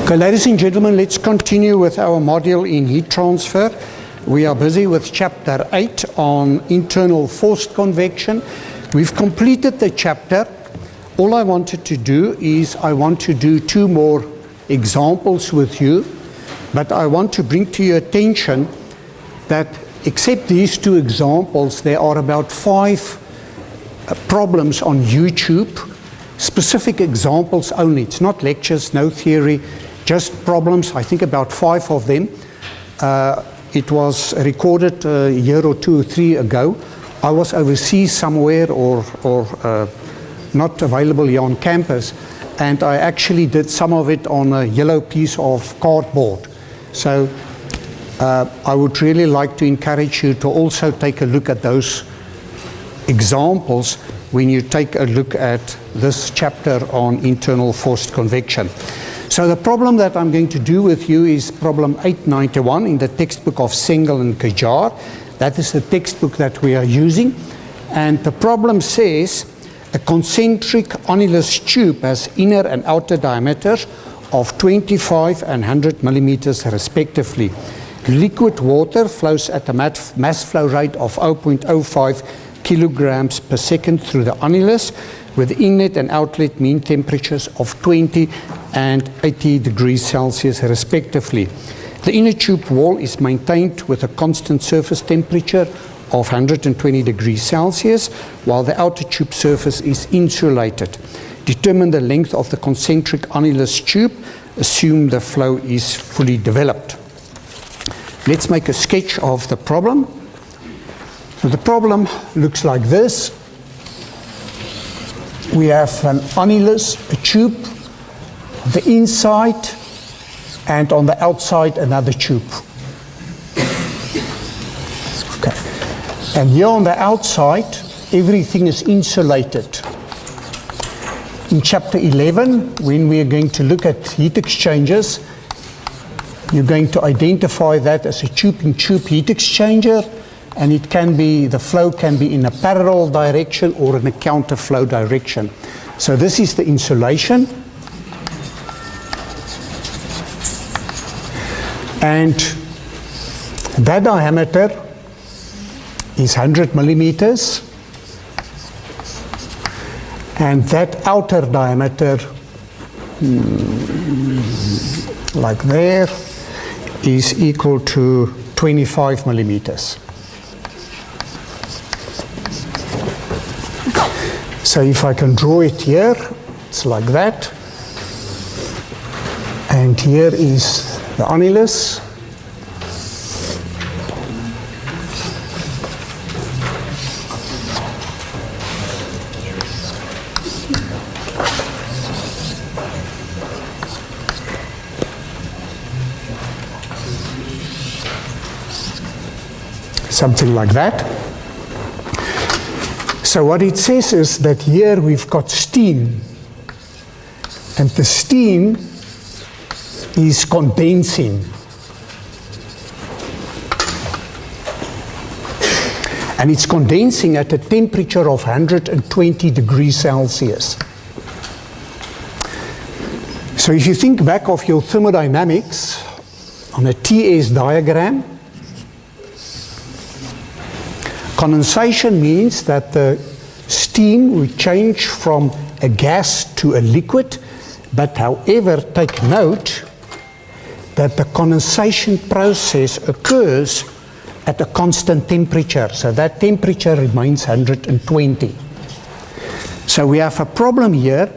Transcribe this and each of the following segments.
Okay, ladies and gentlemen, let's continue with our module in heat transfer. We are busy with chapter 8 on internal forced convection. We've completed the chapter. All I wanted to do is I want to do two more examples with you, but I want to bring to your attention that except these two examples, there are about 5 problems on YouTube, specific examples only. It's not lectures, no theory, just problems, I think about 5 of them. It was recorded a year or 2 or 3 ago. I was overseas somewhere or not available here on campus, and I actually did some of it on a yellow piece of cardboard. So I would really like to encourage you to also take a look at those examples when you take a look at this chapter on internal forced convection. So the problem that I'm going to do with you is problem 891 in the textbook of Cengel and Ghajar. That is the textbook that we are using. And the problem says a concentric annulus tube has inner and outer diameters of 25 and 100 millimeters respectively. Liquid water flows at a mass flow rate of 0.05 kilograms per second through the annulus, with inlet and outlet mean temperatures of 20 and 80 degrees Celsius respectively. The inner tube wall is maintained with a constant surface temperature of 120 degrees Celsius, while the outer tube surface is insulated. Determine the length of the concentric annulus tube. Assume the flow is fully developed. Let's make a sketch of the problem. So the problem looks like this. We have an annulus, a tube, the inside, and on the outside another tube. Okay. And here on the outside, everything is insulated. In chapter 11, when we are going to look at heat exchangers, you're going to identify that as a tube-in-tube heat exchanger, and it can be, the flow can be in a parallel direction or in a counter flow direction. So this is the insulation. And that diameter is 100 millimeters. And that outer diameter, like there, is equal to 25 millimeters. So if I can draw it here, it's like that. And here is the annulus. Something like that. So what it says is that here we've got steam, and the steam is condensing. And it's condensing at a temperature of 120 degrees Celsius. So if you think back of your thermodynamics on a TS diagram, condensation means that the steam will change from a gas to a liquid, but however, take note that the condensation process occurs at a constant temperature. So that temperature remains 120. So we have a problem here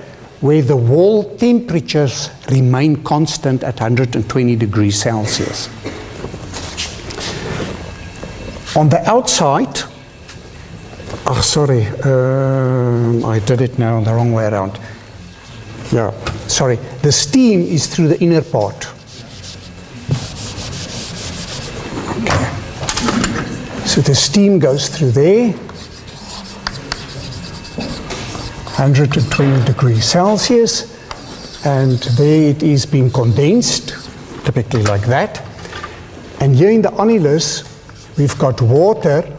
where the wall temperatures remain constant at 120 degrees Celsius. On the outside, I did it now the wrong way around. Yeah, sorry. The steam is through the inner part. Okay. So the steam goes through there, 120 degrees Celsius, and there it is being condensed, typically like that. And here in the annulus, we've got water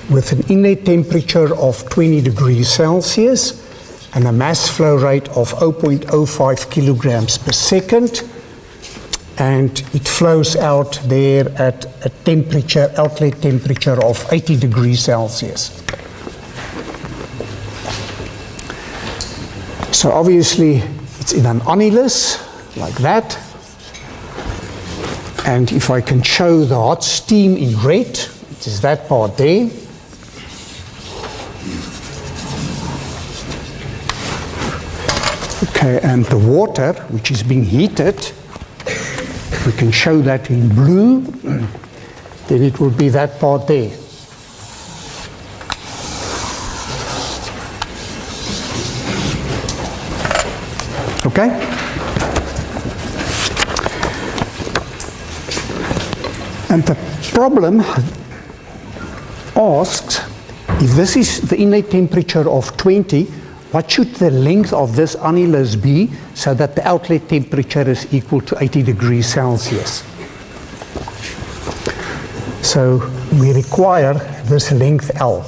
with an inlet temperature of 20 degrees Celsius and a mass flow rate of 0.05 kilograms per second, and it flows out there at a temperature, outlet temperature of 80 degrees Celsius. So obviously it's in an annulus, like that. And if I can show the hot steam in red, it is that part there. Okay, and the water, which is being heated, we can show that in blue, then it will be that part there. Okay? And the problem asks, if this is the inlet temperature of 20, what should the length of this annulus be so that the outlet temperature is equal to 80 degrees Celsius? So we require this length L.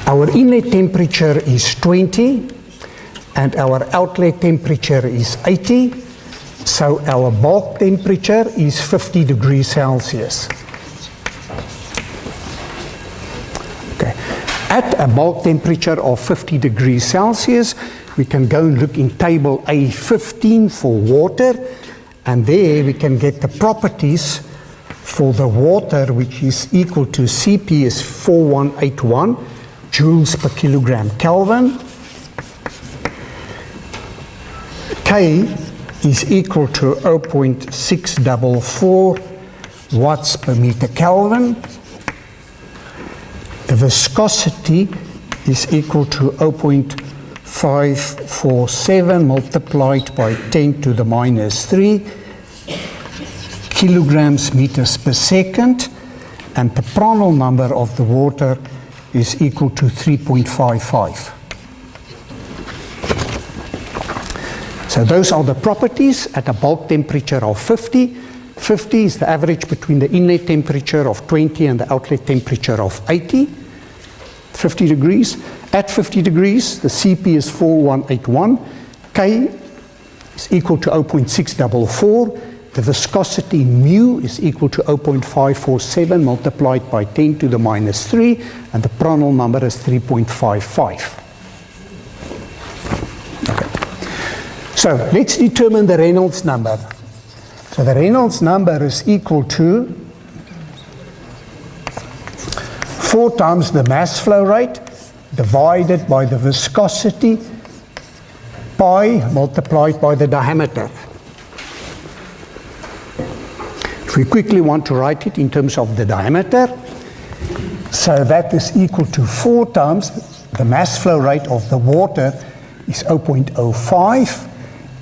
Our inlet temperature is 20 and our outlet temperature is 80, so our bulk temperature is 50 degrees Celsius. Okay. At a bulk temperature of 50 degrees Celsius, we can go and look in table A15 for water, and there we can get the properties for the water, which is equal to Cp is 4181 joules per kilogram Kelvin. K is equal to 0.644 watts per meter Kelvin. The viscosity is equal to 0.547 multiplied by 10 to the minus 3 kilograms meters per second, and the Prandtl number of the water is equal to 3.55. So those are the properties at a bulk temperature of 50. 50 is the average between the inlet temperature of 20 and the outlet temperature of 80, 50 degrees. At 50 degrees, the Cp is 4181, K is equal to 0.644, the viscosity mu is equal to 0.547 multiplied by 10 to the minus 3, and the Prandtl number is 3.55. So let's determine the Reynolds number. So the Reynolds number is equal to 4 times the mass flow rate divided by the viscosity pi multiplied by the diameter. If we quickly want to write it in terms of the diameter, so that is equal to 4 times the mass flow rate of the water is 0.05.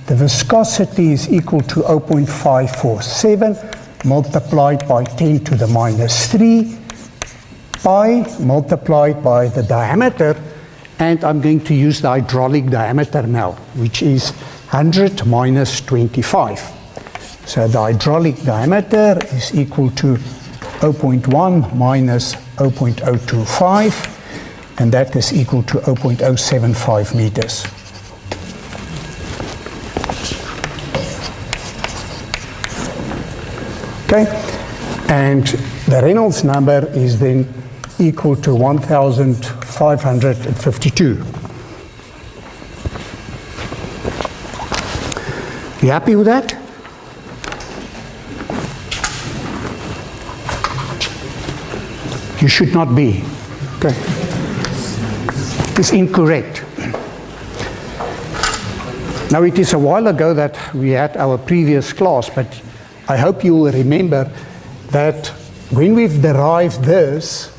The viscosity is equal to 0.547 multiplied by 10 to the minus 3 pi multiplied by the diameter, and I'm going to use the hydraulic diameter now, which is 100 minus 25. So the hydraulic diameter is equal to 0.1 minus 0.025, and that is equal to 0.075 meters. Okay, and the Reynolds number is then equal to 1,552. You happy with that? You should not be. Okay. It's incorrect. Now, it is a while ago that we had our previous class, but I hope you will remember that when we've derived this,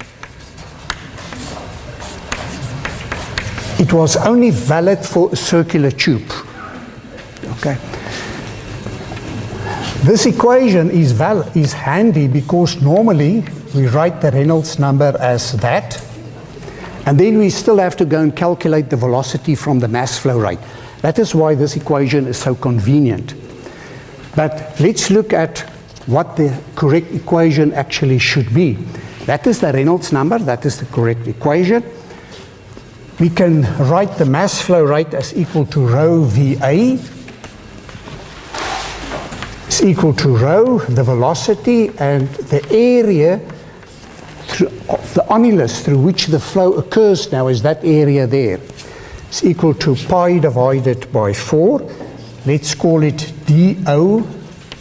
it was only valid for a circular tube. Okay. This equation is handy because normally we write the Reynolds number as that, and then we still have to go and calculate the velocity from the mass flow rate. That is why this equation is so convenient. But let's look at what the correct equation actually should be. That is the Reynolds number, that is the correct equation. We can write the mass flow rate as equal to rho VA is equal to rho, the velocity, and the area of the annulus through which the flow occurs now is that area there. It's equal to pi divided by 4. Let's call it dO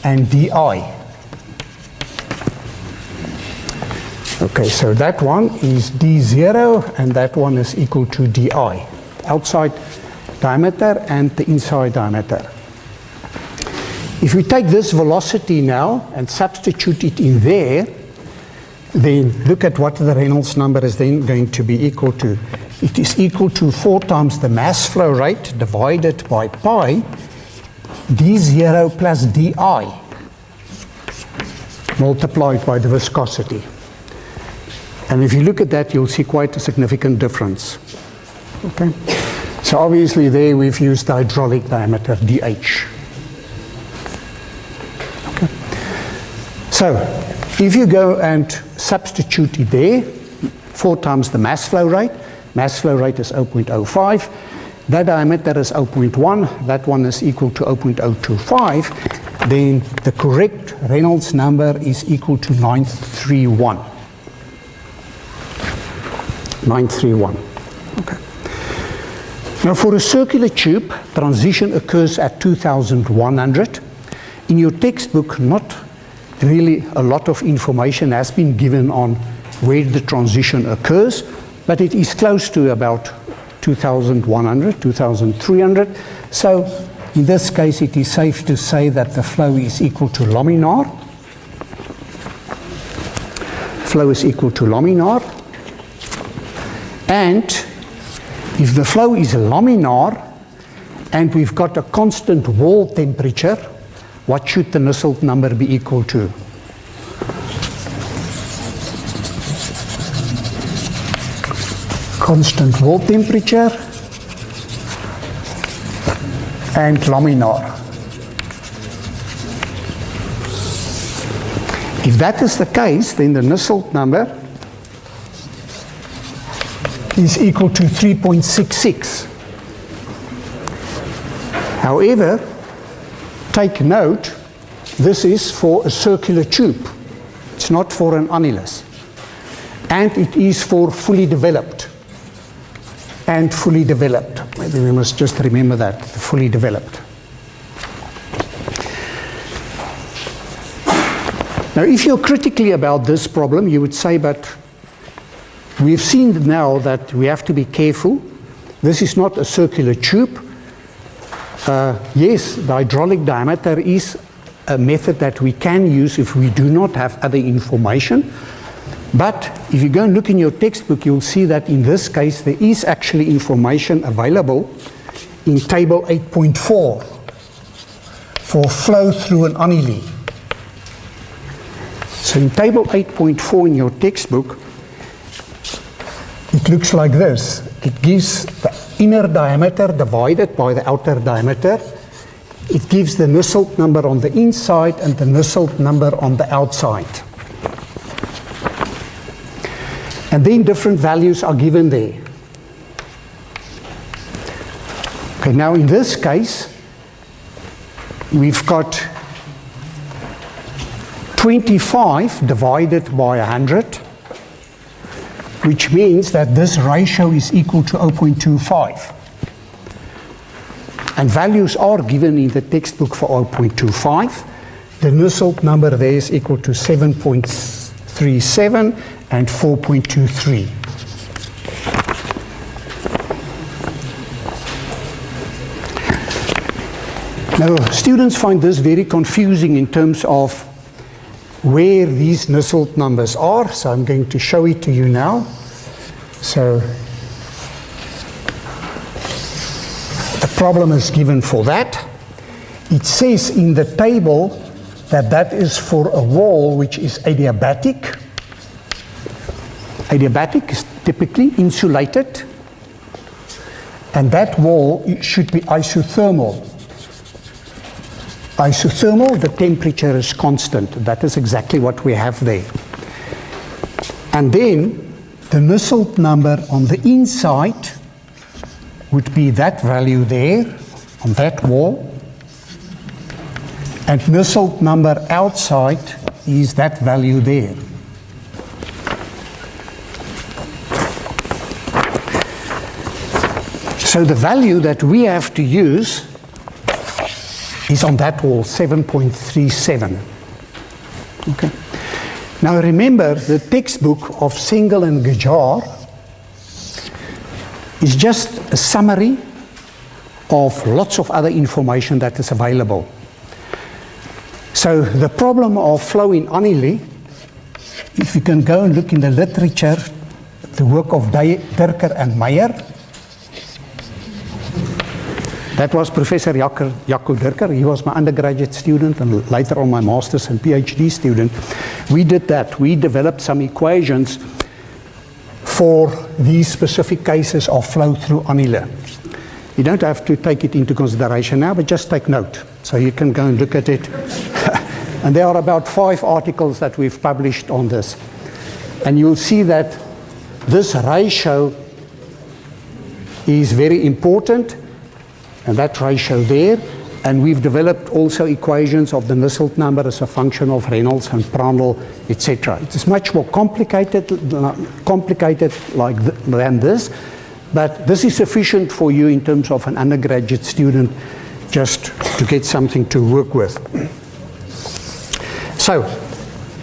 and dI. Okay, so that one is d0 and that one is equal to di. Outside diameter and the inside diameter. If we take this velocity now and substitute it in there, then look at what the Reynolds number is then going to be equal to. It is equal to 4 times the mass flow rate divided by pi d0 plus di multiplied by the viscosity. And if you look at that, you'll see quite a significant difference. Okay? So obviously there we've used the hydraulic diameter, dH. Okay? So if you go and substitute it there, 4 times the mass flow rate is 0.05, that diameter is 0.1, that one is equal to 0.025, then the correct Reynolds number is equal to 931. 931. Okay. Now for a circular tube, transition occurs at 2100. In your textbook, not really a lot of information has been given on where the transition occurs, but it is close to about 2100, 2300. So in this case, it is safe to say that the flow is equal to laminar. Flow is equal to laminar. And if the flow is laminar and we've got a constant wall temperature, what should the Nusselt number be equal to? Constant wall temperature and laminar. If that is the case, then the Nusselt number is equal to 3.66. However, take note, this is for a circular tube. It's not for an annulus. And it is for fully developed. And fully developed. Maybe we must just remember that, fully developed. Now, if you're critically about this problem, you would say, but we've seen now that we have to be careful. This is not a circular tube. Yes, the hydraulic diameter is a method that we can use if we do not have other information. But if you go and look in your textbook, you'll see that in this case there is actually information available in table 8.4 for flow through an annuli. So in table 8.4 in your textbook, it looks like this. It gives the inner diameter divided by the outer diameter. It gives the Nusselt number on the inside and the Nusselt number on the outside. And then different values are given there. Okay, now in this case, we've got 25 divided by 100, which means that this ratio is equal to 0.25. And values are given in the textbook for 0.25. The Nusselt number there is equal to 7.37 and 4.23. Now, students find this very confusing in terms of where these Nusselt numbers are, so I'm going to show it to you now. So the problem is given for that. It says in the table that that is for a wall which is adiabatic. Adiabatic is typically insulated, and that wall should be isothermal. Isothermal, the temperature is constant. That is exactly what we have there. And then the Nusselt number on the inside would be that value there on that wall. And Nusselt number outside is that value there. So the value that we have to use is on that wall, 7.37. Okay. Now remember, the textbook of Cengel and Ghajar is just a summary of lots of other information that is available. So the problem of flow in annuli, if you can go and look in the literature, the work of Dirker and Meyer, that was Professor Jaco Dirker. He was my undergraduate student and later on my master's and PhD student. We did that. We developed some equations for these specific cases of flow through annuli. You don't have to take it into consideration now, but just take note. So you can go and look at it. And there are about 5 articles that we've published on this. And you'll see that this ratio is very important. And that ratio there, and we've developed also equations of the Nusselt number as a function of Reynolds and Prandtl, etc. It is much more complicated than this, but this is sufficient for you in terms of an undergraduate student just to get something to work with. So,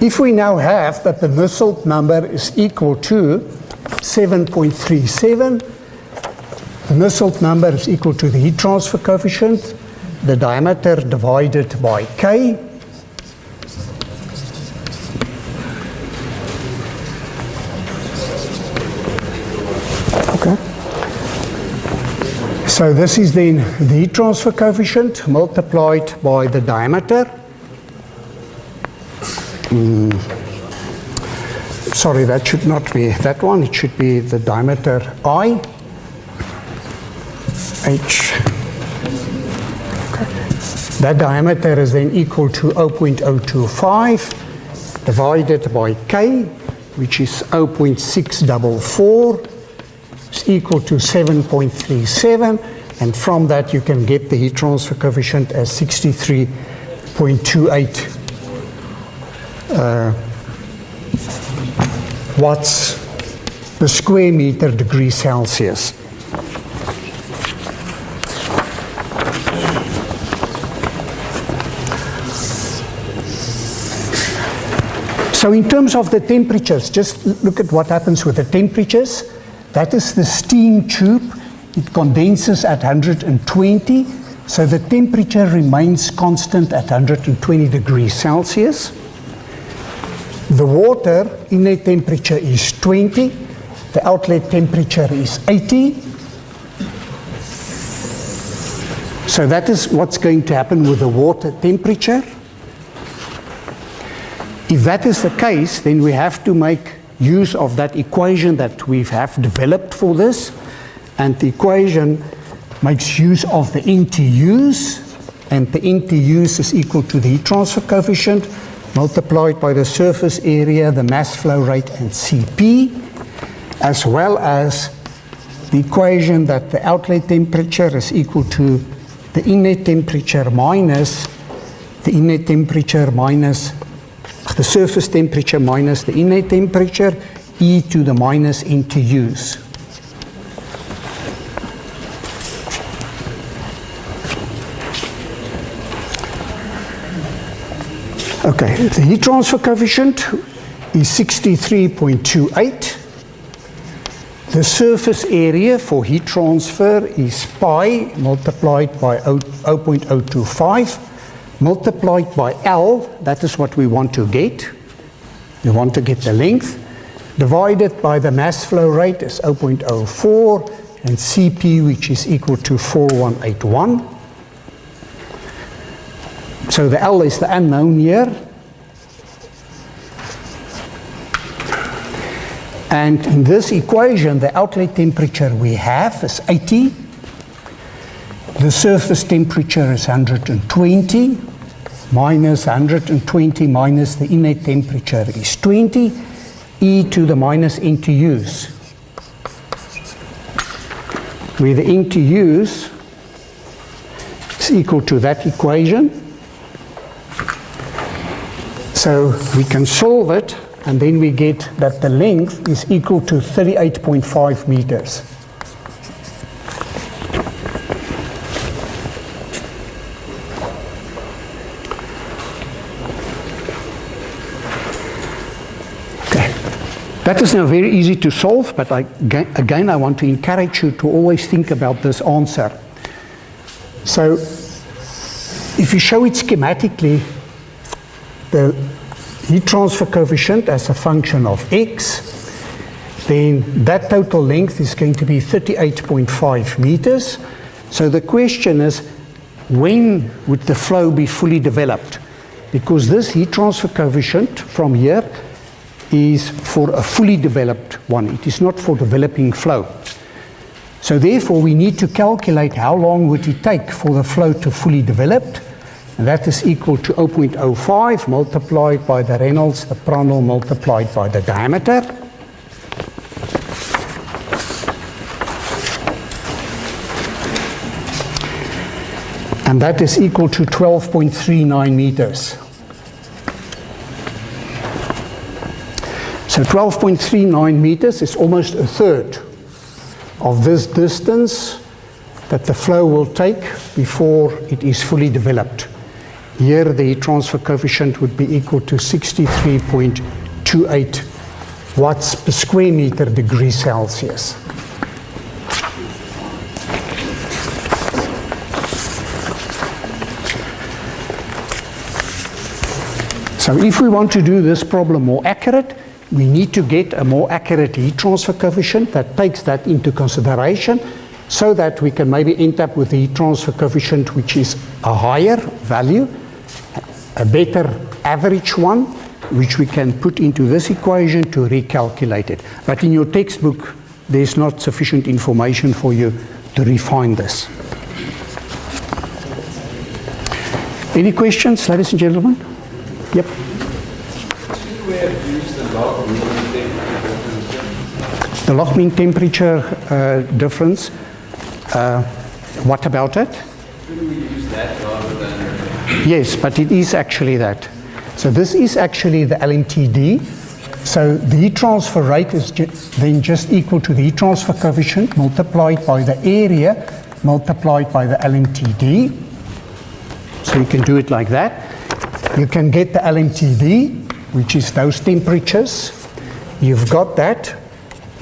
if we now have that the Nusselt number is equal to 7.37, the Nusselt number is equal to the heat transfer coefficient, the diameter divided by K. Okay. So this is then the heat transfer coefficient multiplied by the diameter. Sorry, that should not be that one. It should be the diameter I. H. Okay. That diameter is then equal to 0.025 divided by K, which is 0.644, is equal to 7.37, and from that you can get the heat transfer coefficient as 63.28 watts per square meter degree Celsius. So in terms of the temperatures, just look at what happens with the temperatures. That is the steam tube. It condenses at 120, so the temperature remains constant at 120 degrees Celsius. The water inlet temperature is 20, the outlet temperature is 80. So that is what's going to happen with the water temperature. If that is the case, then we have to make use of that equation that we have developed for this. And the equation makes use of the NTUs. And the NTUs is equal to the heat transfer coefficient multiplied by the surface area, the mass flow rate, and Cp, as well as the equation that the outlet temperature is equal to the inlet temperature minus the surface temperature minus the inlet temperature, e to the minus NTUs. Okay, the heat transfer coefficient is 63.28. The surface area for heat transfer is pi multiplied by 0.025. Multiplied by L, that is what we want to get. We want to get the length. Divided by the mass flow rate is 0.04, and Cp, which is equal to 4181. So the L is the unknown here. And in this equation, the outlet temperature we have is 80. The surface temperature is 120, minus 120 minus the inlet temperature is 20 e to the minus NTUs, where the NTUs is equal to that equation. So we can solve it, and then we get that the length is equal to 38.5 meters. That is now very easy to solve, but again, I want to encourage you to always think about this answer. So, if you show it schematically, the heat transfer coefficient as a function of x, then that total length is going to be 38.5 meters. So the question is, when would the flow be fully developed? Because this heat transfer coefficient from here is for a fully developed one. It is not for developing flow. So therefore we need to calculate how long would it take for the flow to fully develop, and that is equal to 0.05 multiplied by the Reynolds, the Prandtl multiplied by the diameter. And that is equal to 12.39 meters. So 12.39 meters is almost a third of this distance that the flow will take before it is fully developed. Here the heat transfer coefficient would be equal to 63.28 watts per square meter degree Celsius. So if we want to do this problem more accurate, we need to get a more accurate heat transfer coefficient that takes that into consideration, so that we can maybe end up with a heat transfer coefficient which is a higher value, a better average one, which we can put into this equation to recalculate it. But in your textbook, there's not sufficient information for you to refine this. Any questions, ladies and gentlemen? Yep. The log mean temperature difference, what about it? Shouldn't we use that rather than... Yes, but it is actually that. So this is actually the LMTD. So the heat transfer rate is then just equal to the heat transfer coefficient multiplied by the area multiplied by the LMTD. So you can do it like that. You can get the LMTD, which is those temperatures. You've got that.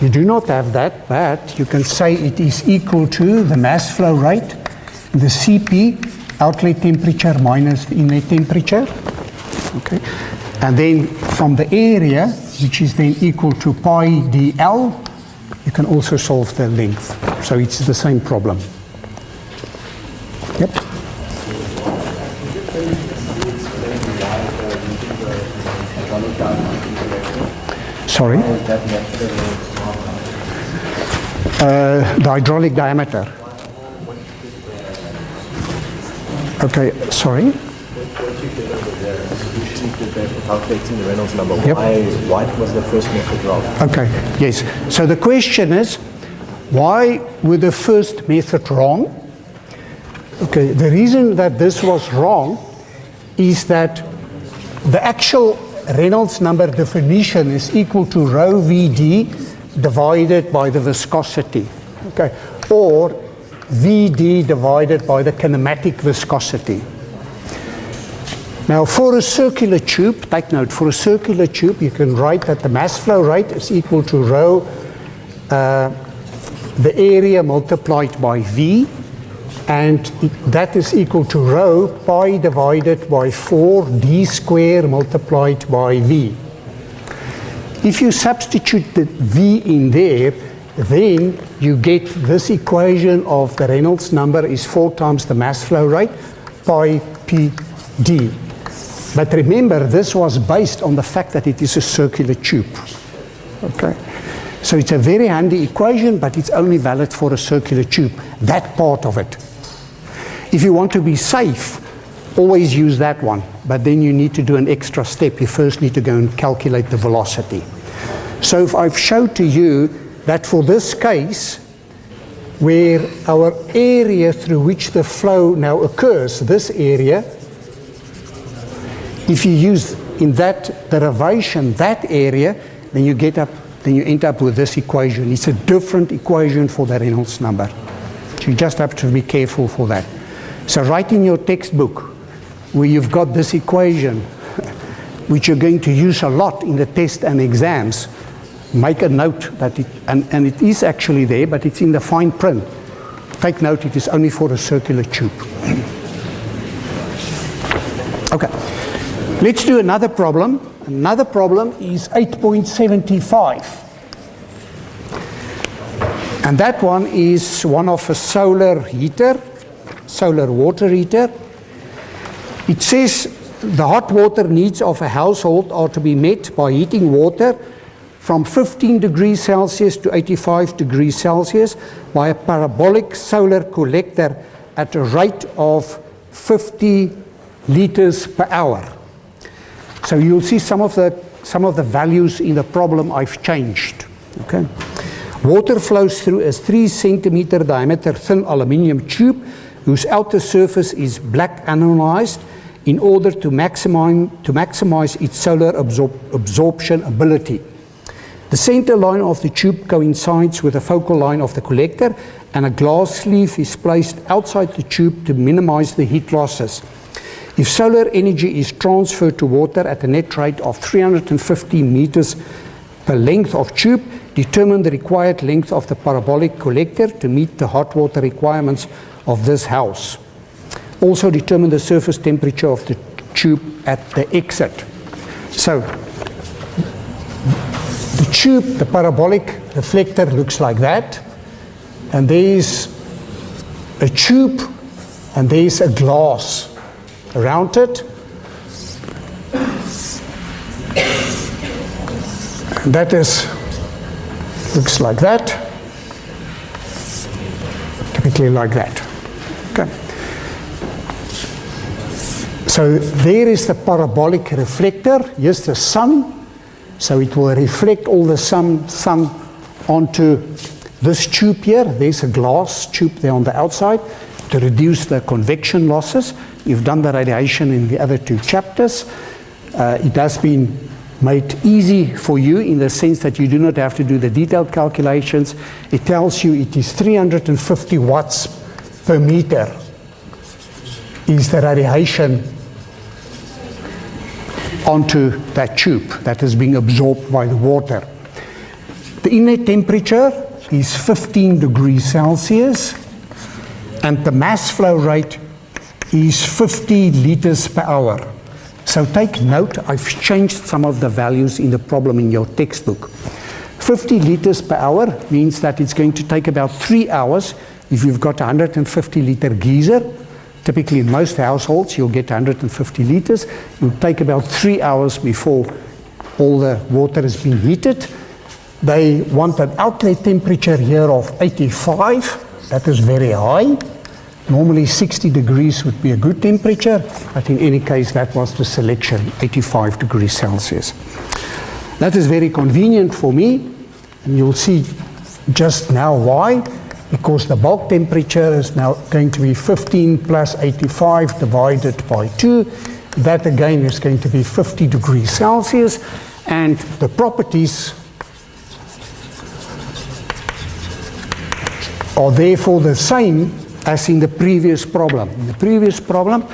You do not have that, but you can say it is equal to the mass flow rate, the CP, outlet temperature minus the inlet temperature. Okay. And then from the area, which is then equal to pi dl, you can also solve the length. So it's the same problem. Yep. Sorry? The hydraulic diameter. Okay, sorry? Calculating the Reynolds number. Yep. Why was the first method wrong? Okay, yes. So the question is, why was the first method wrong? Okay, the reason that this was wrong is that the actual Reynolds number definition is equal to rho Vd divided by the viscosity, okay, or Vd divided by the kinematic viscosity. Now for a circular tube, take note, for a circular tube you can write that the mass flow rate is equal to rho, the area multiplied by V, and that is equal to rho pi divided by 4d square multiplied by V. If you substitute the V in there, then you get this equation of the Reynolds number is 4 times the mass flow rate pi pd. But remember, this was based on the fact that it is a circular tube. Okay? So it's a very handy equation, but it's only valid for a circular tube, that part of it. If you want to be safe, always use that one, but then you need to do an extra step. You first need to go and calculate the velocity. So if I've showed to you that for this case, where our area through which the flow now occurs, this area, if you use in that derivation that area, then you end up with this equation. It's a different equation for the Reynolds number. So you just have to be careful for that. So write in your textbook where you've got this equation, which you're going to use a lot in the test and exams, make a note that and it is actually there, but it's in the fine print. Take note, it is only for a circular tube. Okay, let's do another problem. Another problem is 8.75. And that one is one of a solar heater, solar water heater. It says the hot water needs of a household are to be met by heating water from 15 degrees Celsius to 85 degrees Celsius by a parabolic solar collector at a rate of 50 liters per hour. So you'll see some of the values in the problem I've changed. Okay. Water flows through a 3 centimeter diameter thin aluminium tube whose outer surface is black anodized in order to maximize its solar absorption ability. The center line of the tube coincides with the focal line of the collector, and a glass sleeve is placed outside the tube to minimize the heat losses. If solar energy is transferred to water at a net rate of 350 meters per length of tube, determine the required length of the parabolic collector to meet the hot water requirements of this house. Also determine the surface temperature of the tube at the exit. So the tube, the parabolic reflector looks like that, and there's a tube and there's a glass around it. And that looks like that, typically like that. Okay. So there is the parabolic reflector. Here's the sun. So it will reflect all the sun onto this tube here. There's a glass tube there on the outside to reduce the convection losses. You've done the radiation in the other 2 chapters. It has been made easy for you in the sense that you do not have to do the detailed calculations. It tells you it is 350 watts per meter is the radiation onto that tube that is being absorbed by the water. The inlet temperature is 15 degrees Celsius and the mass flow rate is 50 liters per hour. So take note, I've changed some of the values in the problem in your textbook. 50 liters per hour means that it's going to take about 3 hours if you've got a 150 liter geyser. Typically in most households you'll get 150 liters. It will take about 3 hours before all the water has been heated. They want an outlet temperature here of 85. That is very high. Normally 60 degrees would be a good temperature, but in any case that was the selection, 85 degrees Celsius. That is very convenient for me, and you'll see just now why. Because the bulk temperature is now going to be 15 plus 85 divided by 2. That again is going to be 50 degrees Celsius, and the properties are therefore the same as in the previous problem. In the previous problem,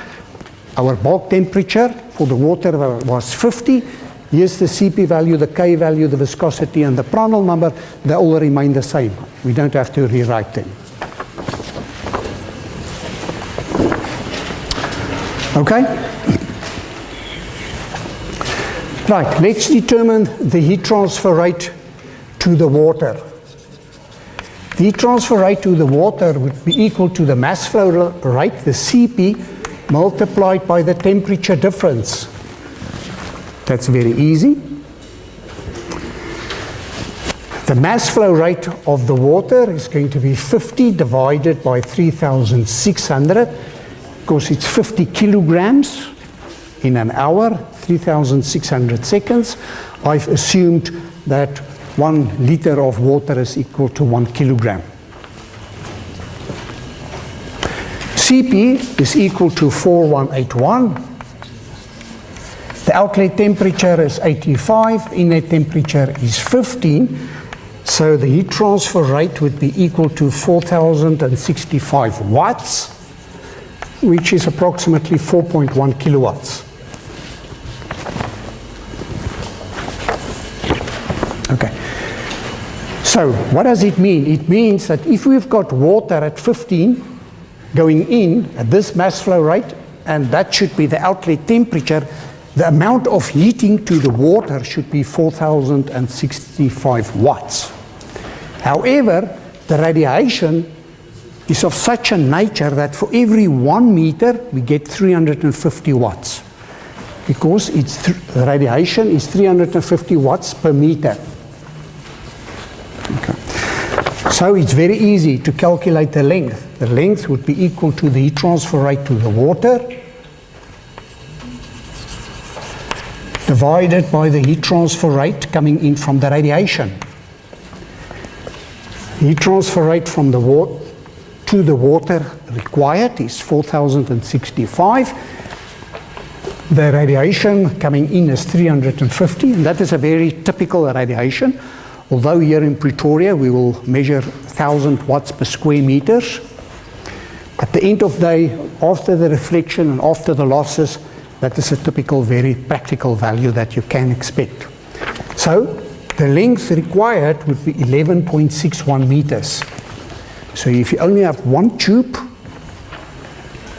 our bulk temperature for the water was 50. Here's the CP value, the K value, the viscosity, and the Prandtl number. They all remain the same. We don't have to rewrite them. Okay? Right, let's determine the heat transfer rate to the water. The heat transfer rate to the water would be equal to the mass flow rate, the CP, multiplied by the temperature difference. That's very easy. The mass flow rate of the water is going to be 50 divided by 3,600. because it's 50 kilograms in an hour, 3,600 seconds, I've assumed that 1 liter of water is equal to 1 kilogram. Cp is equal to 4181. The outlet temperature is 85, inlet temperature is 15, so the heat transfer rate would be equal to 4,065 watts, which is approximately 4.1 kilowatts. Okay. So what does it mean? It means that if we've got water at 15 going in at this mass flow rate, and that should be the outlet temperature, the amount of heating to the water should be 4,065 watts. However, the radiation is of such a nature that for every 1 meter we get 350 watts, because the radiation is 350 watts per meter. Okay. So it's very easy to calculate the length. The length would be equal to the heat transfer rate to the water divided by the heat transfer rate coming in from the radiation. Heat transfer rate from the water to the water required is 4,065. The radiation coming in is 350, and that is a very typical radiation. Although here in Pretoria we will measure 1,000 watts per square meters. At the end of the day, after the reflection and after the losses, that is a typical, very practical value that you can expect. So the length required would be 11.61 meters. So if you only have one tube,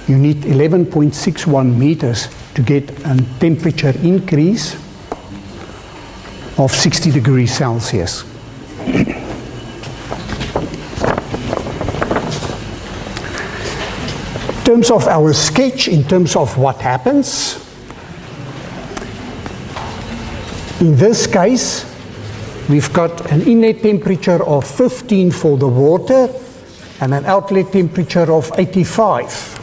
you need 11.61 meters to get a temperature increase of 60 degrees Celsius. In terms of our sketch, in terms of what happens, in this case, we've got an inlet temperature of 15 for the water and an outlet temperature of 85.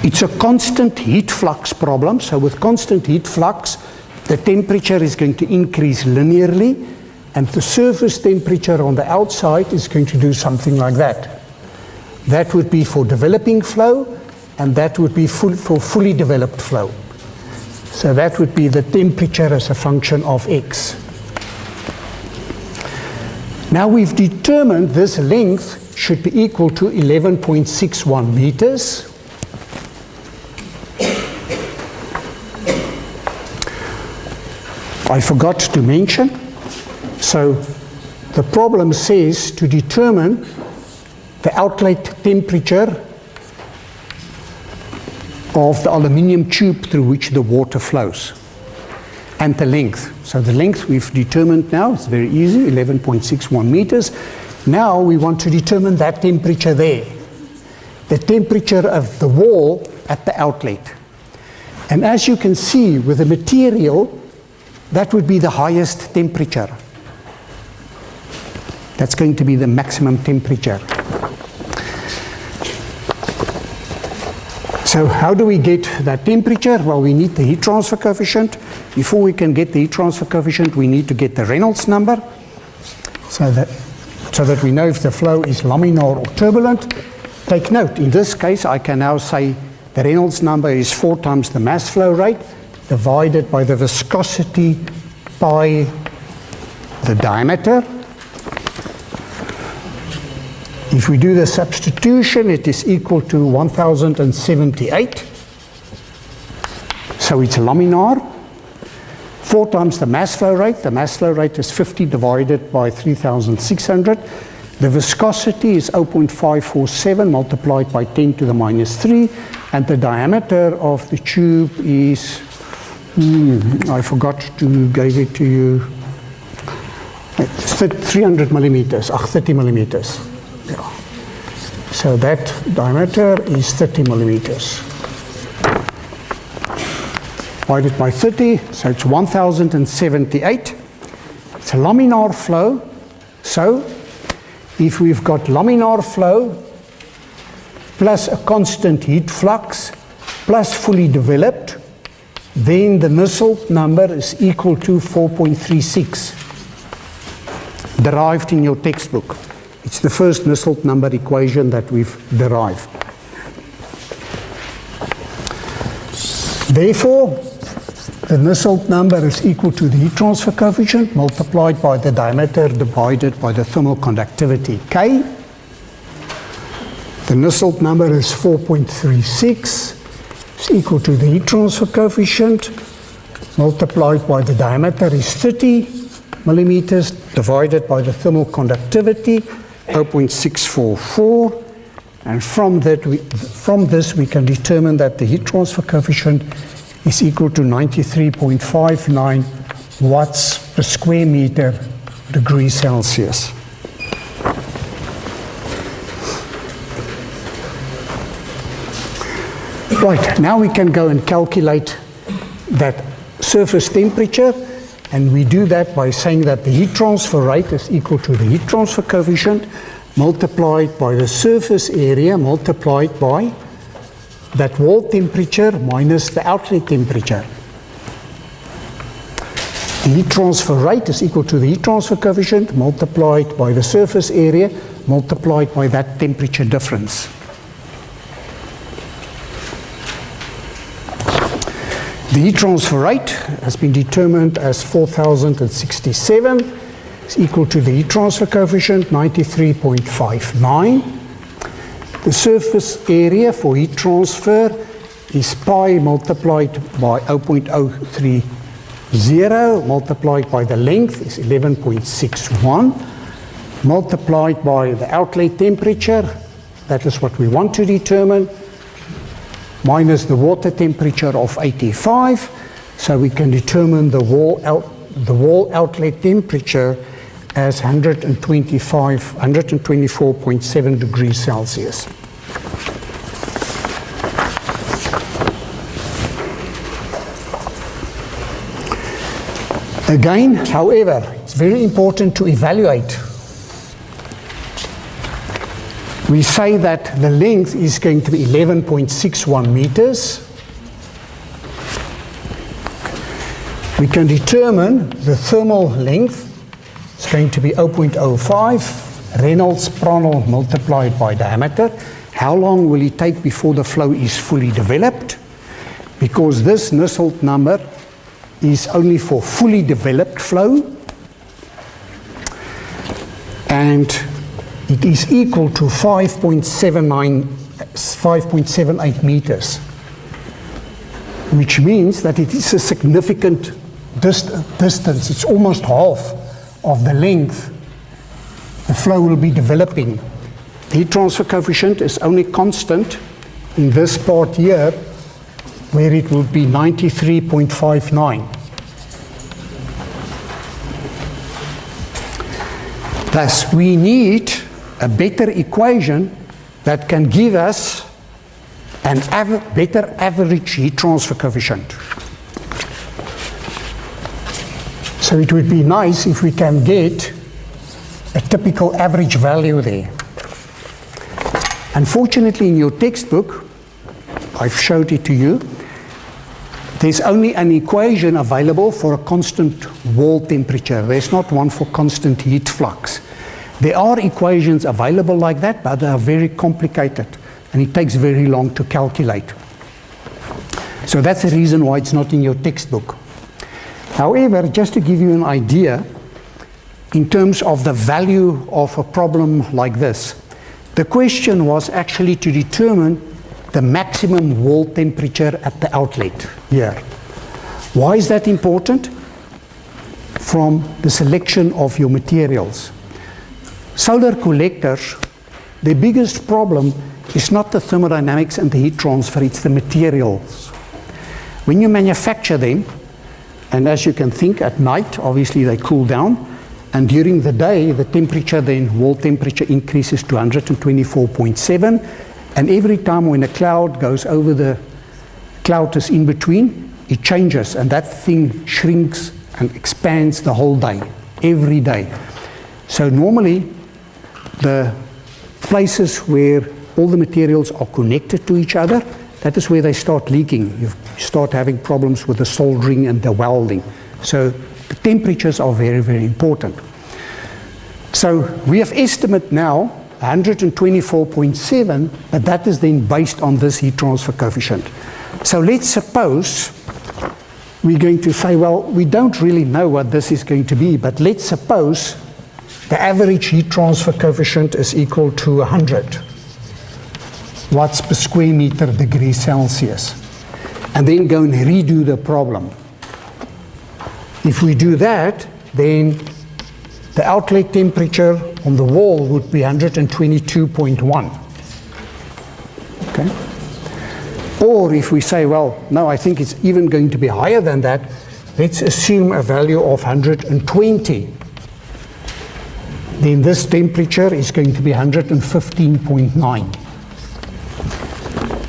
It's a constant heat flux problem, so with constant heat flux, the temperature is going to increase linearly, and the surface temperature on the outside is going to do something like that. That would be for developing flow, and that would be for fully developed flow. So that would be the temperature as a function of x. Now we've determined this length should be equal to 11.61 meters. I forgot to mention, so the problem says to determine the outlet temperature of the aluminium tube through which the water flows, and the length. So the length we've determined now, it's very easy, 11.61 meters. Now we want to determine that temperature there, the temperature of the wall at the outlet. And as you can see with the material, that would be the highest temperature. That's going to be the maximum temperature. So how do we get that temperature? Well, we need the heat transfer coefficient. Before we can get the heat transfer coefficient, we need to get the Reynolds number, so that we know if the flow is laminar or turbulent. Take note, in this case, I can now say the Reynolds number is 4 times the mass flow rate divided by the viscosity by the diameter. If we do the substitution, it is equal to 1078. So it's laminar. 4 times the mass flow rate. The mass flow rate is 50 divided by 3,600. The viscosity is 0.547 multiplied by 10 to the minus 3. And the diameter of the tube is, I forgot to give it to you, it's 300 millimeters, 30 millimeters. Yeah. So that diameter is 30 millimeters. Divided by 30, so it's 1078. It's a laminar flow. So if we've got laminar flow, plus a constant heat flux plus fully developed, then the Nusselt number is equal to 4.36, derived in your textbook. It's the first Nusselt number equation that we've derived. Therefore, the Nusselt number is equal to the heat transfer coefficient multiplied by the diameter divided by the thermal conductivity, K. The Nusselt number is 4.36. It's equal to the heat transfer coefficient multiplied by the diameter is 30 millimeters divided by the thermal conductivity, 0.644. And from this we can determine that the heat transfer coefficient is equal to 93.59 watts per square meter degree Celsius. Right, now we can go and calculate that surface temperature, and we do that by saying that the heat transfer rate is equal to the heat transfer coefficient multiplied by the surface area multiplied by that wall temperature minus the outlet temperature. The heat transfer rate is equal to the heat transfer coefficient multiplied by the surface area multiplied by that temperature difference. The heat transfer rate has been determined as 4067. It's equal to the heat transfer coefficient 93.59. The surface area for heat transfer is pi multiplied by 0.030 multiplied by the length is 11.61 multiplied by the outlet temperature, that is what we want to determine, minus the water temperature of 85, so we can determine the wall outlet temperature as 124.7 degrees Celsius. Again, however, it's very important to evaluate. We say that the length is going to be 11.61 meters. We can determine the thermal length. It's going to be 0.05 Reynolds Prandtl multiplied by diameter. How long will it take before the flow is fully developed? Because this Nusselt number is only for fully developed flow, and it is equal to 5.78 meters, which means that it is a significant distance. It's almost half of the length the flow will be developing. The heat transfer coefficient is only constant in this part here, where it will be 93.59. Thus, we need a better equation that can give us a better average heat transfer coefficient. So it would be nice if we can get a typical average value there. Unfortunately, in your textbook, I've showed it to you, there's only an equation available for a constant wall temperature. There's not one for constant heat flux. There are equations available like that, but they are very complicated, and it takes very long to calculate. So that's the reason why it's not in your textbook. However, just to give you an idea, in terms of the value of a problem like this, the question was actually to determine the maximum wall temperature at the outlet here. Why is that important? From the selection of your materials. Solar collectors, the biggest problem is not the thermodynamics and the heat transfer, it's the materials. When you manufacture them, and as you can think, at night, obviously they cool down, and during the day, the temperature then, wall temperature increases to 124.7, and every time when a cloud goes over the cloud is in between, it changes, and that thing shrinks and expands the whole day, every day. So normally, the places where all the materials are connected to each other, that is where they start leaking. You start having problems with the soldering and the welding. So the temperatures are very, very important. So we have estimate now 124.7, but that is then based on this heat transfer coefficient. So let's suppose we're going to say, well, we don't really know what this is going to be, but let's suppose the average heat transfer coefficient is equal to 100 watts per square meter degree Celsius. And then go and redo the problem. If we do that, then the outlet temperature on the wall would be 122.1. Okay? Or if we say, well, no, I think it's even going to be higher than that, let's assume a value of 120. Then this temperature is going to be 115.9.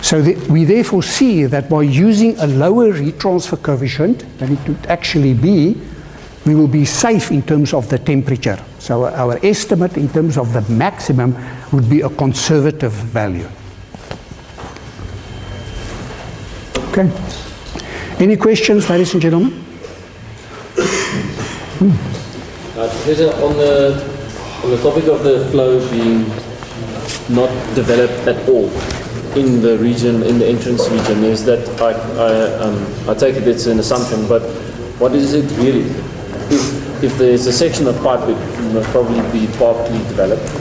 So we therefore see that by using a lower heat transfer coefficient than it would actually be, we will be safe in terms of the temperature. So our estimate in terms of the maximum would be a conservative value. Okay. Any questions, ladies and gentlemen? On the topic of the flow being not developed at all in the region, in the entrance region, is that I take it it's an assumption, but what is it really? If there's a section of pipe, it will probably be partly developed.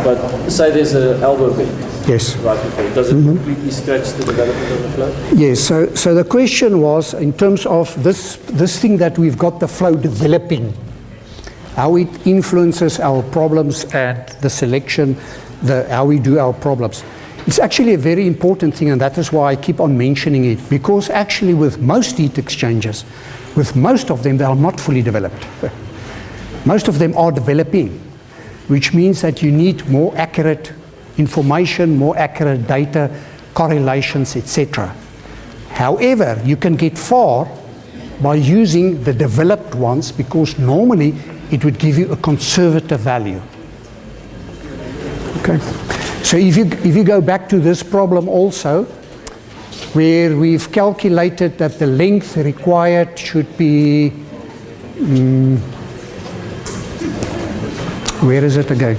But say there's an elbow bend. Yes. Right before. Does it completely scratch the development of the flow? Yes. So the question was in terms of this thing that we've got the flow developing, how it influences our problems and the selection, how we do our problems. It's actually a very important thing, and that is why I keep on mentioning it, because actually with most heat exchangers, with most of them, they are not fully developed. Most of them are developing, which means that you need more accurate information, more accurate data, correlations, etc. However, you can get far by using the developed ones, because normally it would give you a conservative value. Okay. So if you go back to this problem also, where we've calculated that the length required should be, where is it again?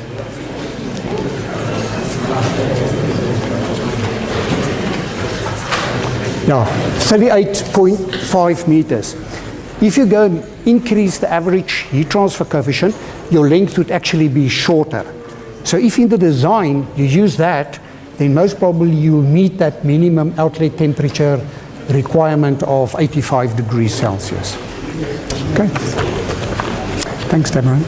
Yeah, 38.5 meters. If you go and increase the average heat transfer coefficient, your length would actually be shorter. So if in the design you use that, then most probably you will meet that minimum outlet temperature requirement of 85 degrees Celsius. Okay. Thanks, Deborah.